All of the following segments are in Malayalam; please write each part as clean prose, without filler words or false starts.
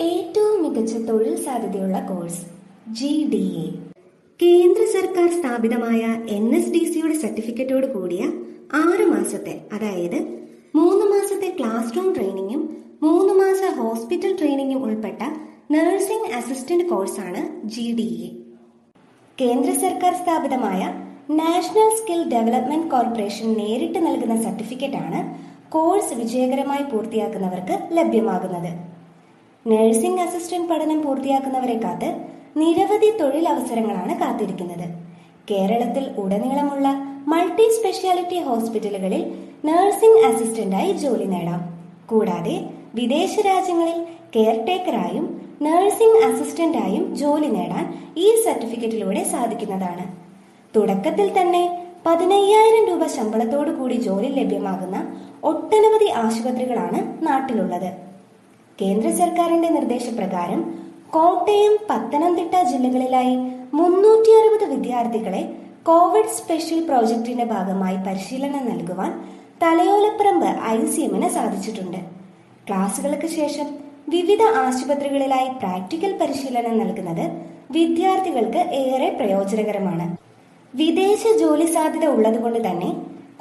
ഏറ്റവും മികച്ച തൊഴിൽ സാധ്യതയുള്ള കോഴ്സ് GDA. കേന്ദ്ര സർക്കാർ സ്ഥാപിതമായ NSDCയുടെ സർട്ടിഫിക്കറ്റോട് കൂടിയ 6 മാസത്തെ, അതായത് 3 മാസത്തെ ക്ലാസ് റൂം ട്രെയിനിങ്ങും 3 മാസ ഹോസ്പിറ്റൽ ട്രെയിനിങ്ങും ഉൾപ്പെട്ട നഴ്സിംഗ് അസിസ്റ്റന്റ് കോഴ്സാണ് GDA. കേന്ദ്ര സർക്കാർ സ്ഥാപിതമായ നാഷണൽ സ്കിൽ ഡെവലപ്മെന്റ് കോർപ്പറേഷൻ നേരിട്ട് നൽകുന്ന സർട്ടിഫിക്കറ്റാണ് കോഴ്സ് വിജയകരമായി പൂർത്തിയാക്കുന്നവർക്ക് ലഭ്യമാകുന്നത്. നഴ്സിംഗ് അസിസ്റ്റന്റ് പഠനം പൂർത്തിയാക്കുന്നവരെ കാത്ത് നിരവധി തൊഴിലവസരങ്ങളാണ് കാത്തിരിക്കുന്നത്. കേരളത്തിൽ ഉടനീളമുള്ള മൾട്ടി സ്പെഷ്യാലിറ്റി ഹോസ്പിറ്റലുകളിൽ നഴ്സിംഗ് അസിസ്റ്റന്റായി ജോലി നേടാം. കൂടാതെ വിദേശ രാജ്യങ്ങളിൽ കെയർടേക്കറായും നഴ്സിംഗ് അസിസ്റ്റന്റായും ജോലി നേടാൻ ഈ സർട്ടിഫിക്കറ്റിലൂടെ സാധിക്കുന്നതാണ്. തുടക്കത്തിൽ തന്നെ 15,000 രൂപ ശമ്പളത്തോടു കൂടി ജോലി ലഭ്യമാകുന്ന ഒട്ടനവധി ആശുപത്രികളാണ് നാട്ടിലുള്ളത്. കേന്ദ്ര സർക്കാരിന്റെ നിർദ്ദേശപ്രകാരം കോട്ടയം, പത്തനംതിട്ട ജില്ലകളിലായി 360 വിദ്യാർത്ഥികളെ കോവിഡ് സ്പെഷ്യൽ പ്രോജക്ടിന്റെ ഭാഗമായി പരിശീലനം നൽകുവാൻ തലയോലപ്പറമ്പ് ICMന് സാധിച്ചിട്ടുണ്ട്. ക്ലാസുകൾക്ക് ശേഷം വിവിധ ആശുപത്രികളിലായി പ്രാക്ടിക്കൽ പരിശീലനം നൽകുന്നത് വിദ്യാർത്ഥികൾക്ക് ഏറെ പ്രയോജനകരമാണ്. വിദേശ ജോലി സാധ്യത ഉള്ളതുകൊണ്ട് തന്നെ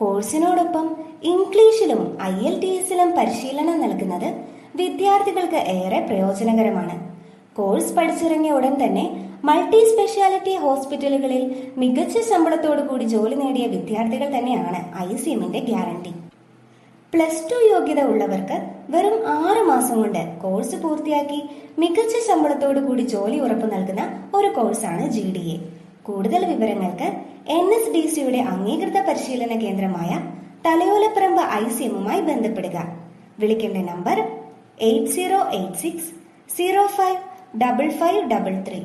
കോഴ്സിനോടൊപ്പം ഇംഗ്ലീഷിലും IELTSലും പരിശീലനം നൽകുന്നത് വിദ്യാർത്ഥികൾക്ക് ഏറെ പ്രയോജനകരമാണ്. കോഴ്സ് പഠിച്ചിറങ്ങിയ ഉടൻ തന്നെ മൾട്ടി സ്പെഷ്യാലിറ്റി ഹോസ്പിറ്റലുകളിൽ മികച്ച ശമ്പളത്തോടു കൂടി ജോലി നേടിയ വിദ്യാർത്ഥികൾ തന്നെയാണ് ICMന്റെ ഗ്യാരണ്ടി. +2 യോഗ്യത ഉള്ളവർക്ക് വെറും 6 മാസം കൊണ്ട് കോഴ്സ് പൂർത്തിയാക്കി മികച്ച ശമ്പളത്തോടു കൂടി ജോലി ഉറപ്പു നൽകുന്ന ഒരു കോഴ്സാണ് GDA. കൂടുതൽ വിവരങ്ങൾക്ക് NSDCയുടെ അംഗീകൃത പരിശീലന കേന്ദ്രമായ തലയോലപ്പറമ്പ് ICMുമായി ബന്ധപ്പെടുക. വിളിക്കേണ്ട നമ്പർ 8086 05 5533.